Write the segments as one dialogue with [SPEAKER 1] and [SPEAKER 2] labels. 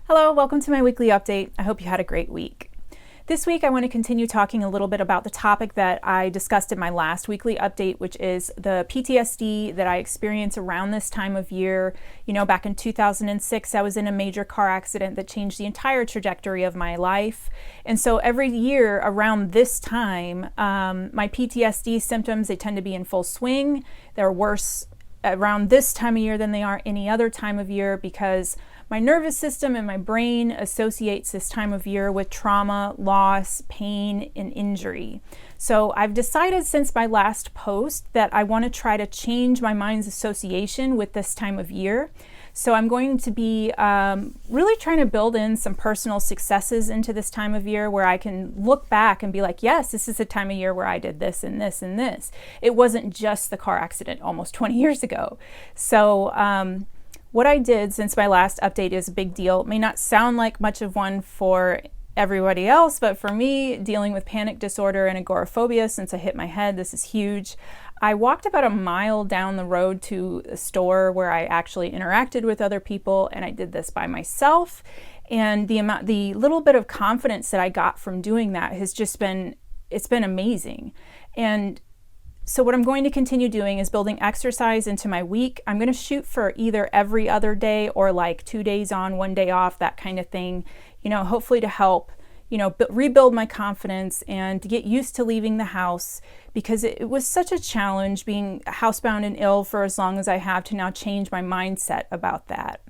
[SPEAKER 1] Hello, welcome to my weekly update. I hope you had a great week. This week I want to continue talking a little bit about the topic that I discussed in my last weekly update, which is the PTSD that I experience around this time of year. You know, back in 2006, I was in a major car accident that changed the entire trajectory of my life. And so every year around this time, my PTSD symptoms, they tend to be in full swing. They're worse around this time of year than they are any other time of year because my nervous system and my brain associates this time of year with trauma, loss, pain, and injury. So I've decided since my last post that I want to try to change my mind's association with this time of year. So I'm going to be really trying to build in some personal successes into this time of year where I can look back and be like, yes, this is the time of year where I did this and this and this. It wasn't just the car accident almost 20 years ago. So what I did since my last update is a big deal. It may not sound like much of one for everybody else, but for me, dealing with panic disorder and agoraphobia since I hit my head, this is huge. I walked about a mile down the road to a store where I actually interacted with other people, and I did this by myself. And the little bit of confidence that I got from doing that has just been, it's been amazing. And so what I'm going to continue doing is building exercise into my week. I'm going to shoot for either every other day or like 2 days on, 1 day off, that kind of thing, you know, hopefully to help, you know, rebuild my confidence and to get used to leaving the house, because it was such a challenge being housebound and ill for as long as I have to now change my mindset about that.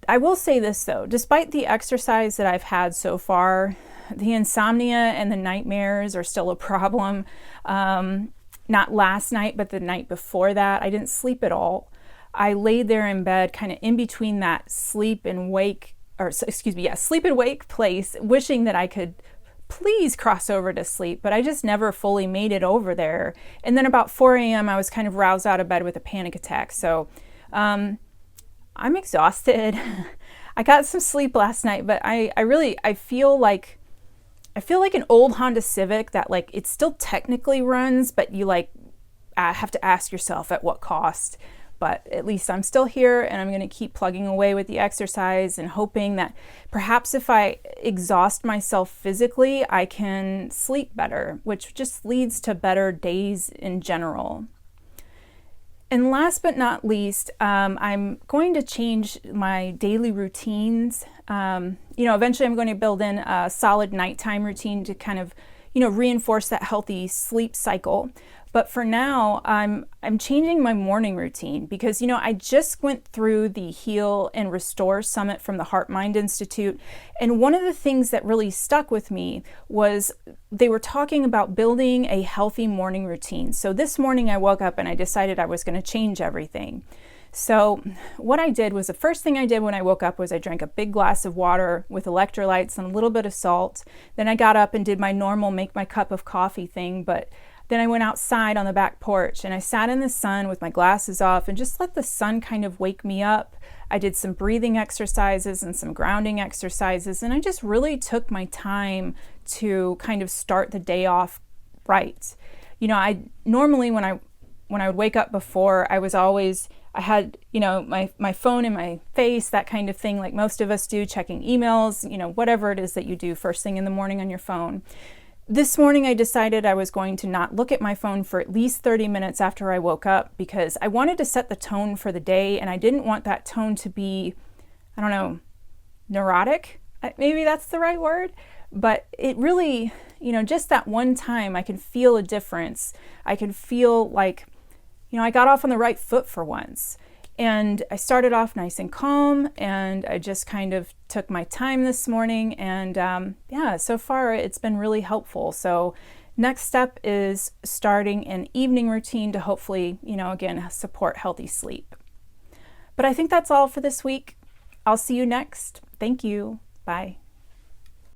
[SPEAKER 1] I will say this though, despite the exercise that I've had so far, the insomnia and the nightmares are still a problem. Not last night, but the night before that, I didn't sleep at all. I laid there in bed, kind of in between that sleep and wake place, wishing that I could please cross over to sleep, but I just never fully made it over there. And then about 4 a.m., I was kind of roused out of bed with a panic attack. So I'm exhausted. I got some sleep last night, but I feel like an old Honda Civic that like it still technically runs, but you like have to ask yourself at what cost. But at least I'm still here and I'm going to keep plugging away with the exercise and hoping that perhaps if I exhaust myself physically, I can sleep better, which just leads to better days in general. And last but not least, I'm going to change my daily routines. Eventually I'm going to build in a solid nighttime routine to kind of, reinforce that healthy sleep cycle. But for now, I'm changing my morning routine because, I just went through the Heal and Restore Summit from the Heart Mind Institute. And one of the things that really stuck with me was they were talking about building a healthy morning routine. So this morning I woke up and I decided I was going to change everything. So what I did was the first thing I did when I woke up was I drank a big glass of water with electrolytes and a little bit of salt. Then I got up and did my normal make my cup of coffee thing, but then I went outside on the back porch and I sat in the sun with my glasses off and just let the sun kind of wake me up. I did some breathing exercises and some grounding exercises, and I just really took my time to kind of start the day off right. I normally when I would wake up before, I had, my phone in my face, that kind of thing, like most of us do, checking emails, whatever it is that you do first thing in the morning on your phone. This morning I decided I was going to not look at my phone for at least 30 minutes after I woke up because I wanted to set the tone for the day, and I didn't want that tone to be, neurotic. Maybe that's the right word. But it really, just that one time I could feel a difference. I could feel like, I got off on the right foot for once. And I started off nice and calm, and I just kind of took my time this morning. And so far it's been really helpful. So next step is starting an evening routine to hopefully, again, support healthy sleep. But I think that's all for this week. I'll see you next. Thank you. Bye.